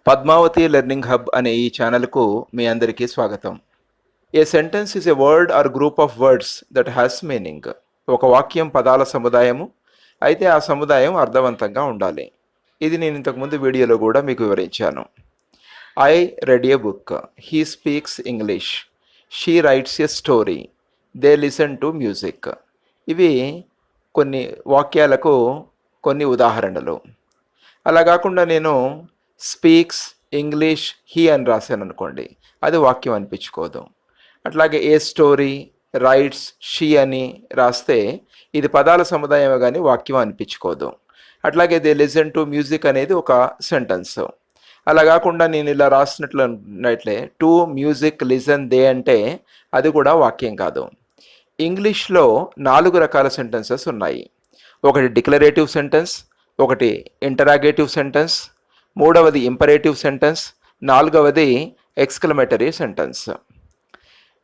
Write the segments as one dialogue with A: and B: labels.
A: Padmavati learning hub అనే ఈ ఛానల్కు మీ అందరికీ స్వాగతం. A sentence is a word or group of words that has meaning. ఒక వాక్యం పదాల సముదాయము, అయితే ఆ సముదాయం అర్థవంతంగా ఉండాలి. ఇది నేను ఇంతకుముందు వీడియోలో కూడా మీకు వివరించాను. I read A book, he speaks English, she rights a story, they listen to music. ఇవి కొన్ని వాక్యాలకు కొన్ని ఉదాహరణలు. అలా కాకుండా నేను స్పీక్స్ ఇంగ్లీష్ హీ అని రాశాను అనుకోండి, అది వాక్యం అనిపించుకోదు. అట్లాగే ఏ స్టోరీ రైట్స్ షీ అని రాస్తే ఇది పదాల సముదాయమే కానీ వాక్యం అనిపించుకోదు. అట్లాగే దే లిసన్ టు మ్యూజిక్ అనేది ఒక సెంటెన్స్. అలా కాకుండా నేను ఇలా రాసినట్లయితే టు మ్యూజిక్ లిసన్ దే అంటే అది కూడా వాక్యం కాదు. ఇంగ్లీష్లో 4 రకాల సెంటెన్సెస్ ఉన్నాయి. ఒకటి డిక్లరేటివ్ సెంటెన్స్, ఒకటి ఇంటరాగేటివ్ సెంటెన్స్, మూడవది ఇంపరేటివ్ సెంటెన్స్, నాలుగవది ఎక్స్క్లమేటరీ సెంటెన్స్.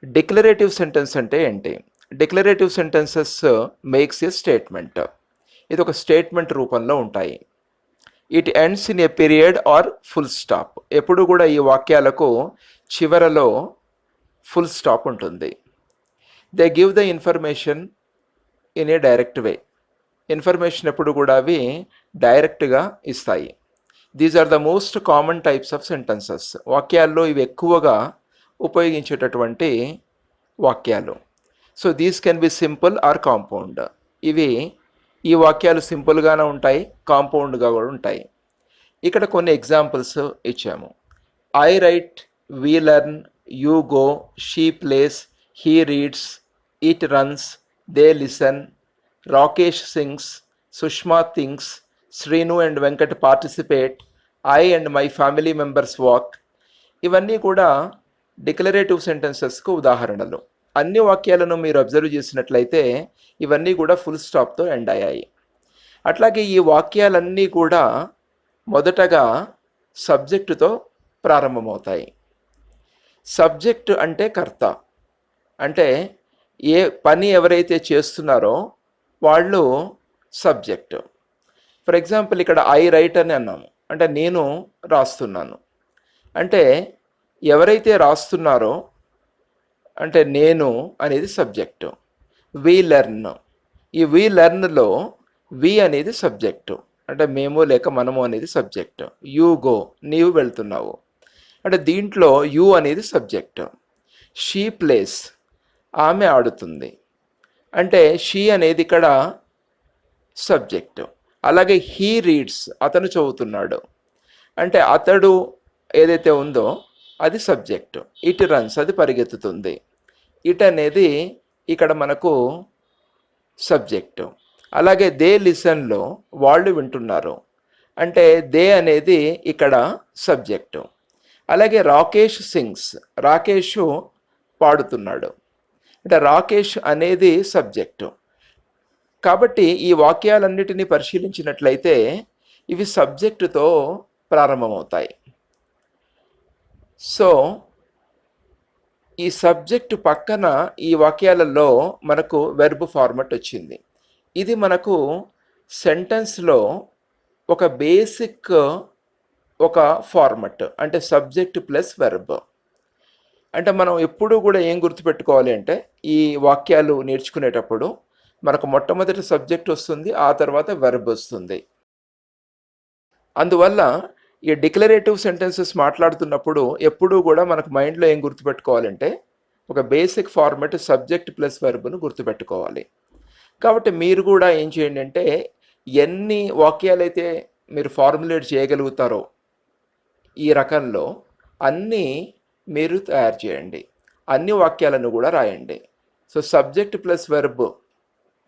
A: డిక్లరేటివ్ సెంటెన్స్ అంటే ఏంటి? Declarative sentences makes a statement. ఇది ఒక స్టేట్మెంట్ రూపంలో ఉంటాయి. It ends in a period or full stop. ఎప్పుడు కూడా ఈ వాక్యాలకు చివరలో ఫుల్ స్టాప్ ఉంటుంది. They give the information in a direct way. ఇన్ఫర్మేషన్ ఎప్పుడు కూడా అవి డైరెక్ట్గా ఇస్తాయి. These are the most common types of sentences. వాక్యాల్లో ఇవి ఎక్కువగా ఉపయోగించేటటువంటి వాక్యాలు. So these can be simple are compound. ఈ వాక్యాలు సింపుల్గానే ఉంటాయి, కాంపౌండ్గా కూడా ఉంటాయి. ఇక్కడ కొన్ని ఎగ్జాంపుల్స్ ఇచ్చాము. I write, we learn, you go, she plays, he reads, it runs, they listen, Rakesh sings, Sushma thinks, Srinu and Venkat participate, I and my family members walk. ఇవన్నీ కూడా డిక్లరేటివ్ సెంటెన్సెస్కు ఉదాహరణలు. అన్ని వాక్యాలను మీరు అబ్జర్వ్ చేసినట్లయితే ఇవన్నీ కూడా ఫుల్ స్టాప్తో ఎండ్ అయ్యాయి. అట్లాగే ఈ వాక్యాలన్నీ కూడా మొదటగా సబ్జెక్టుతో ప్రారంభమవుతాయి. సబ్జెక్టు అంటే కర్త, అంటే ఏ పని ఎవరైతే చేస్తున్నారో వాళ్ళు సబ్జెక్టు. ఫర్ ఎగ్జాంపుల్ ఇక్కడ ఐ రైట్ అని అన్నాము, అంటే నేను రాస్తున్నాను. అంటే ఎవరైతే రాస్తున్నారో అంటే నేను అనేది సబ్జెక్టు. వి లెర్న్, ఈ వి లెర్న్లో వి అనేది సబ్జెక్టు, అంటే మేము లేక మనము అనేది సబ్జెక్టు. యూ గో, నీవు వెళ్తున్నావు, అంటే దీంట్లో యూ అనేది సబ్జెక్టు. షీ ప్లేస్, ఆమె ఆడుతుంది, అంటే షీ అనేది ఇక్కడ సబ్జెక్టు. అలాగే హీ రీడ్స్, అతను చదువుతున్నాడు, అంటే అతడు ఏదైతే ఉందో అది సబ్జెక్టు. ఇట్ రన్స్, అది పరిగెత్తుతుంది. ఇట్ అనేది ఇక్కడ మనకు సబ్జెక్టు. అలాగే దే లిసన్లో వాళ్ళు వింటున్నారు, అంటే దే అనేది ఇక్కడ సబ్జెక్టు. అలాగే రాకేష్ సింగ్స్, రాకేష్ పాడుతున్నాడు, అంటే రాకేష్ అనేది సబ్జెక్టు. కాబట్టి ఈ వాక్యాలన్నిటినీ పరిశీలించినట్లయితే ఇవి సబ్జెక్టుతో ప్రారంభమవుతాయి. సో ఈ సబ్జెక్టు పక్కన ఈ వాక్యాలలో మనకు వెర్బ్ ఫార్మట్ వచ్చింది. ఇది మనకు సెంటెన్స్లో ఒక బేసిక్ ఒక ఫార్మట్, అంటే సబ్జెక్ట్ ప్లస్ వెర్బ్. అంటే మనం ఎప్పుడూ కూడా ఏం గుర్తుపెట్టుకోవాలి అంటే ఈ వాక్యాలు నేర్చుకునేటప్పుడు మనకు మొట్టమొదటి సబ్జెక్ట్ వస్తుంది, ఆ తర్వాత వెర్బ్ వస్తుంది. అందువల్ల ఈ డిక్లరేటివ్ సెంటెన్సెస్ మాట్లాడుతున్నప్పుడు ఎప్పుడూ కూడా మనకు మైండ్లో ఏం గుర్తుపెట్టుకోవాలంటే ఒక బేసిక్ ఫార్మెట్ సబ్జెక్ట్ ప్లస్ వెర్బ్ను గుర్తుపెట్టుకోవాలి. కాబట్టి మీరు కూడా ఏం చేయండి అంటే ఎన్ని వాక్యాలైతే మీరు ఫార్ములేట్ చేయగలుగుతారో ఈ రకంలో అన్నీ మీరు తయారు చేయండి, అన్ని వాక్యాలను కూడా రాయండి. సో సబ్జెక్ట్ ప్లస్ వెర్బ్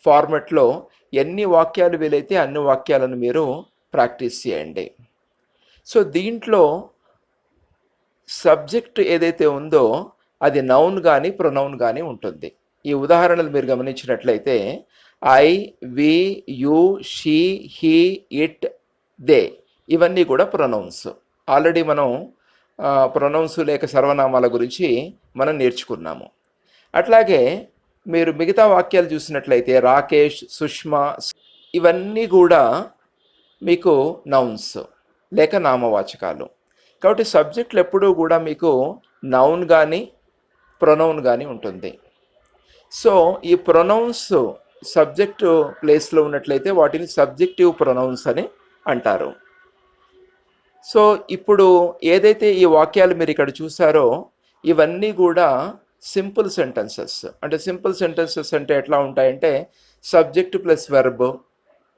A: ఫార్మెట్లో ఎన్ని వాక్యాలు వీలైతే అన్ని వాక్యాలను మీరు ప్రాక్టీస్ చేయండి. సో దీంట్లో సబ్జెక్ట్ ఏదైతే ఉందో అది నౌన్ కానీ ప్రొనౌన్ కానీ ఉంటుంది. ఈ ఉదాహరణలు మీరు గమనించినట్లయితే I, we, you, she, he, it, they ఇవన్నీ కూడా ప్రొనౌన్స్. ఆల్రెడీ మనం ప్రొనౌన్స్ లేక సర్వనామాల గురించి మనం నేర్చుకున్నాము. అట్లాగే మీరు మిగతా వాక్యాలు చూసినట్లయితే రాకేష్, సుష్మా ఇవన్నీ కూడా మీకు నౌన్స్ లేక నామవాచకాలు. కాబట్టి సబ్జెక్టులు ఎప్పుడూ కూడా మీకు నౌన్ కానీ ప్రొనౌన్ కానీ ఉంటుంది. సో ఈ ప్రొనౌన్స్ సబ్జెక్టు ప్లేస్లో ఉన్నట్లయితే వాటిని సబ్జెక్టివ్ ప్రొనౌన్స్ అని అంటారు. సో ఇప్పుడు ఏదైతే ఈ వాక్యాలు మీరు ఇక్కడ చూసారో ఇవన్నీ కూడా సింపుల్ సెంటెన్సెస్. అంటే సింపుల్ సెంటెన్సెస్ అంటే ఎట్లా ఉంటాయంటే సబ్జెక్ట్ ప్లస్ వెర్బ్,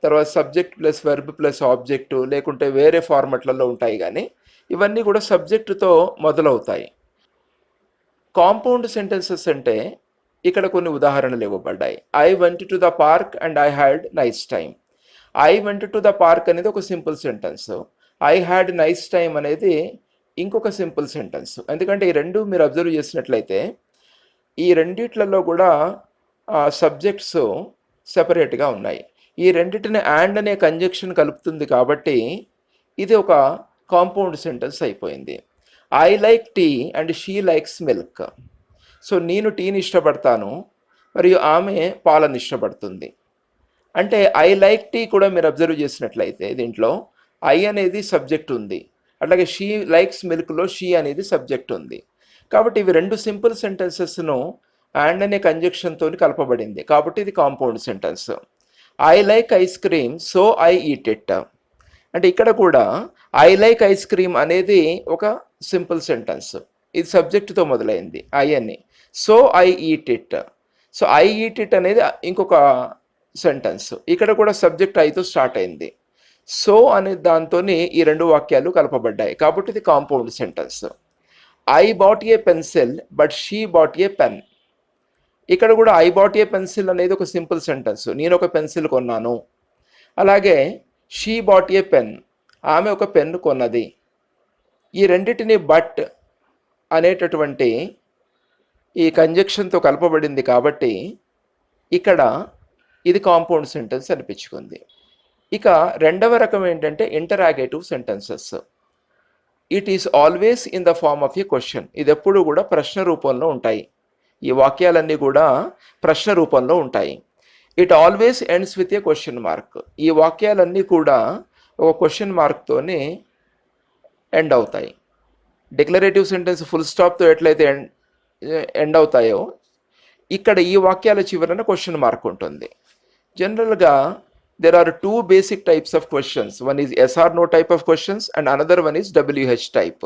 A: తర్వాత subject plus verb plus object, లేకుంటే వేరే ఫార్మెట్లలో ఉంటాయి. కానీ ఇవన్నీ కూడా సబ్జెక్టుతో మొదలవుతాయి. కాంపౌండ్ సెంటెన్సెస్ అంటే ఇక్కడ కొన్ని ఉదాహరణలు ఇవ్వబడ్డాయి. I went to the park and I had nice time. I went to the park అనేది ఒక simple sentence. I had nice time అనేది ఇంకొక సింపుల్ సెంటెన్స్. ఎందుకంటే ఈ రెండు మీరు అబ్జర్వ్ చేసినట్లయితే ఈ రెండిట్లలో కూడా సబ్జెక్ట్స్ సెపరేట్గా ఉన్నాయి. ఈ రెండిటిని అండ్ అనే కంజంక్షన్ కలుపుతుంది కాబట్టి ఇది ఒక కాంపౌండ్ సెంటెన్స్ అయిపోయింది. I like tea and she likes milk. So నేను టీని ఇష్టపడతాను మరియు ఆమె పాలను ఇష్టపడుతుంది. అంటే ఐ లైక్ టీ కూడా మీరు అబ్జర్వ్ చేసినట్లయితే దీంట్లో ఐ అనేది సబ్జెక్ట్ ఉంది, అట్లాగే షీ లైక్స్ మిల్క్లో షీ అనేది సబ్జెక్ట్ ఉంది. కాబట్టి ఇవి రెండు సింపుల్ సెంటెన్సెస్ను అండ్ అనే కంజంక్షన్తో కలపబడింది కాబట్టి ఇది compound sentence. I like ice cream so I eat it. అంటే ఇక్కడ కూడా ఐ లైక్ ఐస్ క్రీమ్ అనేది ఒక సింపుల్ సెంటెన్స్. ఇది సబ్జెక్టుతో మొదలైంది ఐ అని. So I eat it. So I eat it అనేది ఇంకొక సెంటెన్స్. ఇక్కడ కూడా సబ్జెక్ట్ ఐతో స్టార్ట్ అయింది. సో అనే దాంతో ఈ రెండు వాక్యాలు కలపబడ్డాయి కాబట్టి ఇది compound sentence. I bought a pencil but she bought a pen. ఇక్కడ కూడా ఐ బాట్ ఏ పెన్సిల్ అనేది ఒక సింపుల్ సెంటెన్స్. నేను ఒక పెన్సిల్ కొన్నాను. అలాగే షీ బాట్ ఏ పెన్, ఆమె ఒక పెన్ను కొన్నది. ఈ రెండింటిని బట్ అనేటటువంటి ఈ కంజంక్షన్తో కలపబడింది కాబట్టి ఇక్కడ ఇది కాంపౌండ్ సెంటెన్స్ అనిపించుకుంది. ఇక రెండవ రకం ఏంటంటే interrogative sentences. It is always in the form of a question. ఇది ఎప్పుడు కూడా ప్రశ్న రూపంలో ఉంటాయి. ఈ వాక్యాలన్నీ కూడా ప్రశ్న రూపంలో ఉంటాయి. It always ends with a question mark. ఈ వాక్యాలన్నీ కూడా ఒక క్వశ్చన్ మార్క్తోనే ఎండ్ అవుతాయి. డిక్లరేటివ్ సెంటెన్స్ ఫుల్ స్టాప్తో ఎట్లయితే ఎండ్ అవుతాయో ఇక్కడ ఈ వాక్యాల చివరన క్వశ్చన్ మార్క్ ఉంటుంది. జనరల్గా there are two basic types of questions. One is yes or no type of questions and another one is WH type.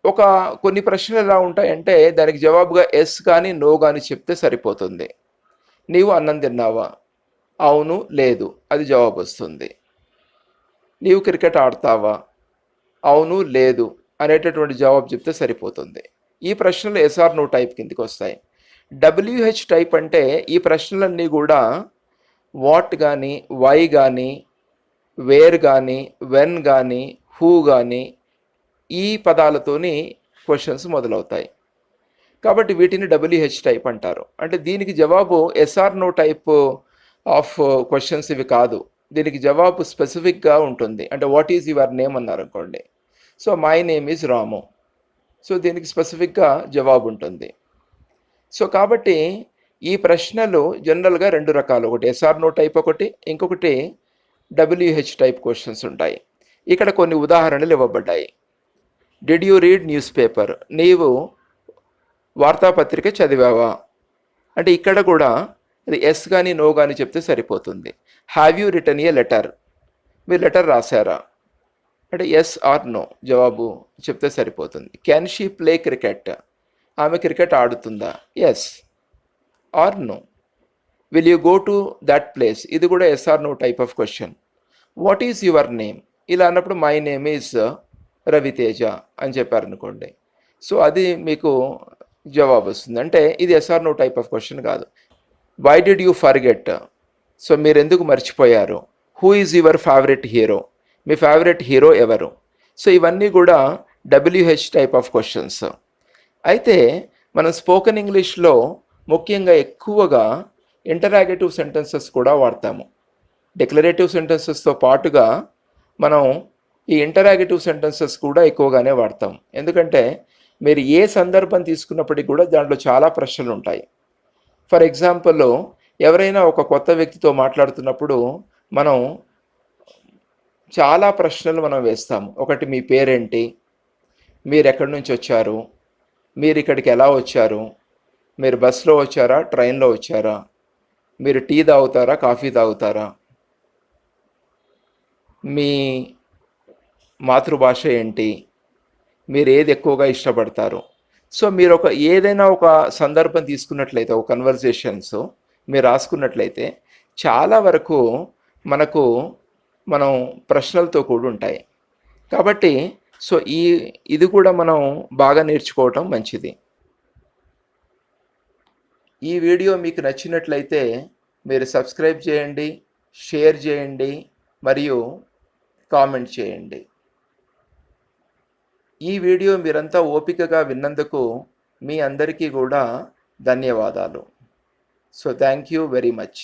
A: ఒక కొన్ని ప్రశ్నలు ఎలా ఉంటాయంటే దానికి జవాబుగా ఎస్ కానీ నో కానీ చెప్తే సరిపోతుంది. నీవు అన్నం తిన్నావా? అవును లేదు అది జవాబు వస్తుంది. నీవు క్రికెట్ ఆడతావా? అవును లేదు అనేటటువంటి జవాబు చెప్తే సరిపోతుంది. ఈ ప్రశ్నలు ఎస్ ఆర్ నో టైప్ కిందకి వస్తాయి. WH టైప్ అంటే ఈ ప్రశ్నలన్నీ కూడా వాట్ కానీ, వై కానీ, వేర్ కానీ, వెన్ కానీ, హూ కానీ ఈ పదాలతోని క్వశ్చన్స్ మొదలవుతాయి కాబట్టి వీటిని WH టైప్ అంటారు. అంటే దీనికి జవాబు yes or no type of questions ఇవి కాదు. దీనికి జవాబు స్పెసిఫిక్గా ఉంటుంది. అంటే వాట్ ఈజ్ యువర్ నేమ్ అన్నారు అనుకోండి, so my name is Ramu. So దీనికి స్పెసిఫిక్గా జవాబు ఉంటుంది. సో కాబట్టి ఈ ప్రశ్నలు జనరల్గా రెండు రకాలు, ఒకటి ఎస్ఆర్ నో టైప్ ఒకటి, ఇంకొకటి WH టైప్ క్వశ్చన్స్ ఉంటాయి. ఇక్కడ కొన్ని ఉదాహరణలు ఇవ్వబడ్డాయి. Did you read news paper? నీవు వార్తాపత్రిక చదివావా? అంటే ఇక్కడ కూడా అది ఎస్ కానీ నో కానీ చెప్తే సరిపోతుంది. Have you return a letter? మీరు లెటర్ రాశారా? అంటే ఎస్ ఆర్ నో జవాబు చెప్తే సరిపోతుంది. Can she play cricket? ఆమె క్రికెట్ ఆడుతుందా? Yes or no. Will you go to that place? ఇది కూడా yes or no type of question. What is your name? ఇలా అన్నప్పుడు మై నేమ్ ఈజ్ రవితేజ అని చెప్పారనుకోండి, సో అది మీకు జవాబు వస్తుంది. అంటే ఇది yes or no type of question కాదు. Why did you forget? So మీరు ఎందుకు మర్చిపోయారు? Who is your favourite hero? మీ ఫేవరెట్ హీరో ఎవరు? సో ఇవన్నీ కూడా WH టైప్ ఆఫ్ క్వశ్చన్స్. అయితే మనం స్పోకెన్ ఇంగ్లీష్లో ముఖ్యంగా ఎక్కువగా ఇంటరాగేటివ్ సెంటెన్సెస్ కూడా వాడతాము. డిక్లరేటివ్ సెంటెన్సెస్తో పాటుగా మనం ఈ ఇంటరాగేటివ్ సెంటెన్సెస్ కూడా ఎక్కువగానే వాడతాం. ఎందుకంటే మీరు ఏ సందర్భం తీసుకున్నప్పటికీ కూడా దాంట్లో చాలా ప్రశ్నలు ఉంటాయి. ఫర్ ఎగ్జాంపుల్, ఎవరైనా ఒక కొత్త వ్యక్తితో మాట్లాడుతున్నప్పుడు మనం చాలా ప్రశ్నలు మనం వేస్తాము. ఒకటి మీ పేరేంటి, మీరు ఎక్కడి నుంచి వచ్చారు, మీరు ఇక్కడికి ఎలా వచ్చారు, మీరు బస్సులో వచ్చారా, ట్రైన్లో వచ్చారా, మీరు టీ తాగుతారా, కాఫీ తాగుతారా, మీ మాతృభాష ఏంటి, మీరు ఏది ఎక్కువగా ఇష్టపడతారు. సో మీరు ఏదైనా ఒక సందర్భం తీసుకున్నట్లయితే, ఒక కన్వర్జేషన్స్ మీరు రాసుకున్నట్లయితే చాలా వరకు మనకు మనం ప్రశ్నలతో కూడి ఉంటాయి. కాబట్టి సో ఇది కూడా మనం బాగా నేర్చుకోవటం మంచిది. ఈ వీడియో మీకు నచ్చినట్లయితే మీరు సబ్స్క్రైబ్ చేయండి, షేర్ చేయండి మరియు కామెంట్ చేయండి. ఈ వీడియో మీరంతా ఓపికగా విన్నందుకు మీ అందరికీ కూడా ధన్యవాదాలు. So thank you very much.